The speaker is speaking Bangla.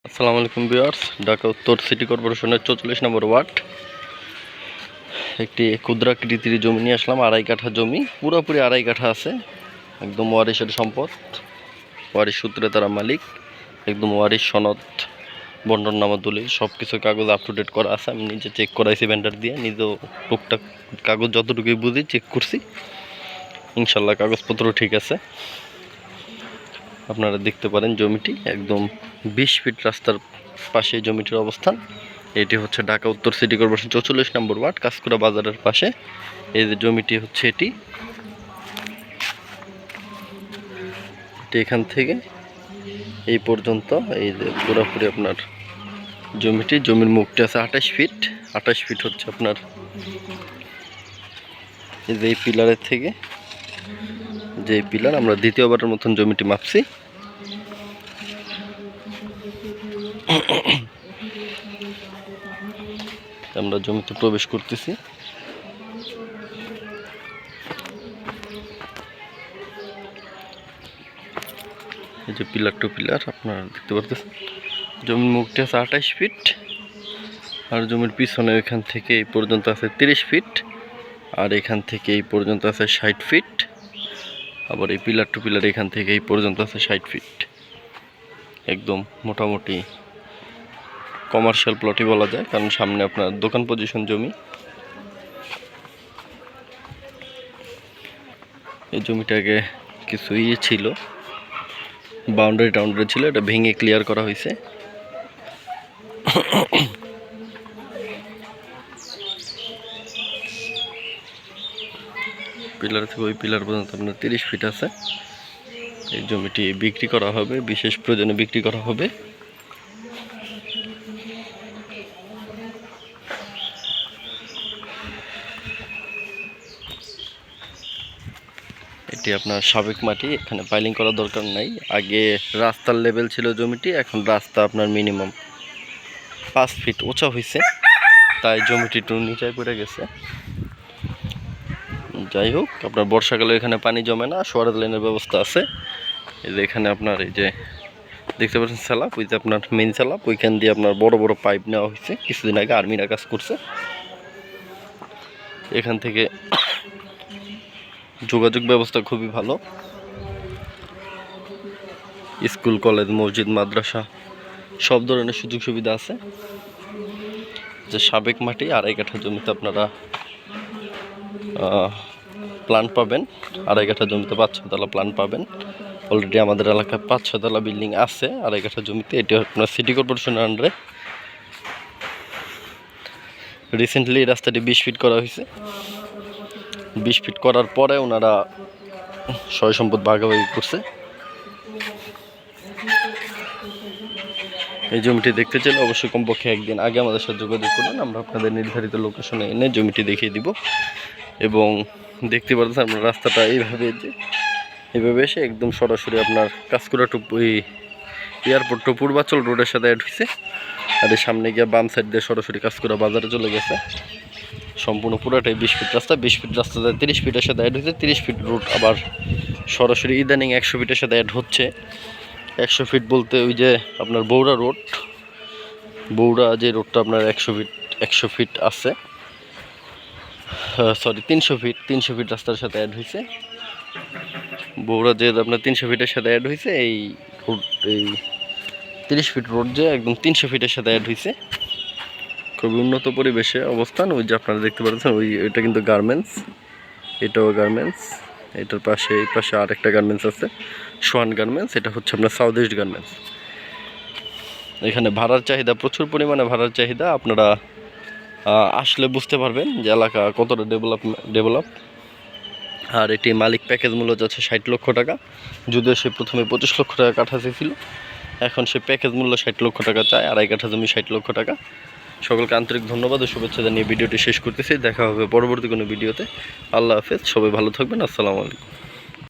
আসসালামু আলাইকুম ভিউয়ার্স, ঢাকা উত্তর সিটি কর্পোরেশনের 44 নম্বর ওয়ার্ড একটি ক্ষুদ্রাকৃতির জমি নিয়ে আসলাম। 2.5 কাঠা জমি, পুরোপুরি 2.5 কাঠা আছে। একদম ওয়ারিশের সম্পদ, ওয়ারিশ সূত্রে তারা মালিক। একদম ওয়ারিশ সনদ, বন্টননামা দলিল সব কিছু কাগজ আপ টু ডেট করা আছে। আমি নিজে চেক করাইছি ভেন্ডার দিয়ে, নিজেও টুকটাক কাগজ যতটুকুই বুঝি চেক করছি। ইনশাল্লাহ কাগজপত্র ঠিক আছে। আপনারা দেখতে পারেন জমিটি একদম 20 ফিট রাস্তার পাশে জমিটির অবস্থান। এটি হচ্ছে ঢাকা উত্তর সিটি কর্পোরেশন 44 নম্বর ওয়ার্ড, কাঁচকুড়া বাজারের পাশে। এই যে জমিটি হচ্ছে এটি এখান থেকে এই পর্যন্ত, এই যে পুরোপুরি আপনার জমির মুখটি আছে 28 ফিট। 28 ফিট হচ্ছে আপনার এই যে এই পিলারের থেকে, যে পিলার আমরা দ্বিতীয়বারের মতন জমিটি মাপছি। আমরা জমিতে প্রবেশ করতেছি। এই যে পিলার টু পিলার আপনারা দেখতে পাচ্ছেন। জমির মুখটি আছে 28 ফিট, আর জমির পিছনে এখান থেকে এই পর্যন্ত আছে 30 ফিট, আর এখান থেকে এই পর্যন্ত আছে 60 ফিট। আবার এই পিলার টু পিলার এখান থেকে এই পর্যন্ত আছে 60 ফিট। একদম মোটামুটি কমার্শিয়াল প্লটই বলা যায়, কারণ সামনে আপনার দোকান পজিশন জমি। এই জমিটাকে কিছু ছিল, বাউন্ডারি টাউন্ডারি ছিল, এটা ভেঙে ক্লিয়ার করা হয়েছে। পিলার থেকে ওই পিলার পর্যন্ত আপনার 30 ফিট আছে। এই জমিটি বিক্রি করা হবে, বিশেষ প্রয়োজনে বিক্রি করা হবে। এটি আপনার সাবেক মাটি, এখানে পাইলিং করার দরকার নাই। আগে রাস্তার লেভেল ছিল জমিটি, এখন রাস্তা আপনার মিনিমাম 5 ফিট উঁচা হয়েছে, তাই জমিটি একটু নিচায় পড়ে গেছে। যাই হোক, আপনার বর্ষাকালে এখানে পানি জমে না, শোয়ারেজ লাইনের ব্যবস্থা আছে। এই যে এখানে আপনার এই যে দেখতে পাচ্ছেন স্যালাপ, ওই যে আপনার মেইন স্যালাপ, ওইখান দিয়ে আপনার বড় বড় পাইপ নেওয়া হয়েছে। কিছুদিন আগে আর্মিরা কাজ করছে। এখান থেকে যোগাযোগ ব্যবস্থা খুবই ভালো, স্কুল কলেজ মসজিদ মাদ্রাসা সব ধরনের সুযোগ সুবিধা আছে। যে সাবেক মাটি 2.5 কাঠা জমিতে আপনারা প্ল্যান্ট পাবেন। 2.5 কাঠা জমিতে 5-6 তলা প্ল্যান্ট পাবেন। অলরেডি আমাদের এলাকায় 5-6 তলা বিল্ডিং আছে 2.5 কাঠা জমিতে। এটি আপনার সিটি কর্পোরেশনের আন্ডারে। রিসেন্টলি এই রাস্তাটি 20 ফিট করা হয়েছে। 20 ফিট করার পরে ওনারা সয় সম্পদ ভাগাভাগি করছে। এই জমিটি দেখতে চাইলে অবশ্যই কমপক্ষে একদিন আগে আমাদের সাথে যোগাযোগ করুন। আমরা আপনাদের নির্ধারিত লোকেশনে এনে জমিটি দেখিয়ে দিব। এবং দেখতে পাচ্ছেন আপনার রাস্তাটা এইভাবে এসে একদম সরাসরি আপনার Kanchkura to airport to Purbachal রোডের সাথে অ্যাড হয়েছে। আর এর সামনে গিয়ে বাম সাইড দিয়ে সরাসরি কাঁচকুড়া বাজারে চলে গেছে। সম্পূর্ণ পুরোটাই 20 ফিট রাস্তা। 20 ফিট রাস্তাতে 30 ফিটের সাথে অ্যাড হয়েছে। 30 ফিট রোড আবার সরাসরি ইদানিং 100 ফিটের সাথে অ্যাড হচ্ছে। 100 ফিট বলতে ওই যে আপনার বৌড়া রোড, বৌড়া যে রোডটা আপনার 100 ফিট আছে, সরি 300 ফিট রাস্তার সাথে অ্যাড হয়েছে। বৌড়া যে আপনার 300 ফিটের সাথে অ্যাড হয়েছে, এই 30 ফিট রোড যে একদম 300 ফিটের সাথে অ্যাড হয়েছে। খুবই উন্নত পরিবেশে অবস্থান। ওই যে আপনারা দেখতে পাচ্ছেন ওইটা কিন্তু গার্মেন্টস, এটাও গার্মেন্টস। এটার পাশে এই পাশে আরেকটা গার্মেন্টস আছে, সোহান গার্মেন্টস। এটা হচ্ছে আপনার সাউথ ইস্ট গার্মেন্টস। এখানে ভাড়ার চাহিদা, প্রচুর পরিমাণে ভাড়ার চাহিদা। আপনারা আসলে বুঝতে পারবেন যে এলাকা কতটা ডেভেলপ। আর এটি মালিক প্যাকেজ মূল্য যাচ্ছে 60 লক্ষ টাকা। যদিও সে প্রথমে 25 লক্ষ টাকা কাঠা চেয়েছিল, এখন সে প্যাকেজ মূল্য 60 লক্ষ টাকা চায়। 2.5 কাঠা জমি 60 লক্ষ টাকা। সকলকে আন্তরিক ধন্যবাদ ও শুভেচ্ছা জানিয়ে ভিডিওটি শেষ করতেছি। দেখা হবে পরবর্তী কোনো ভিডিওতে। আল্লাহ হাফেজ, সবাই ভালো থাকবেন। আসসালামু আলাইকুম।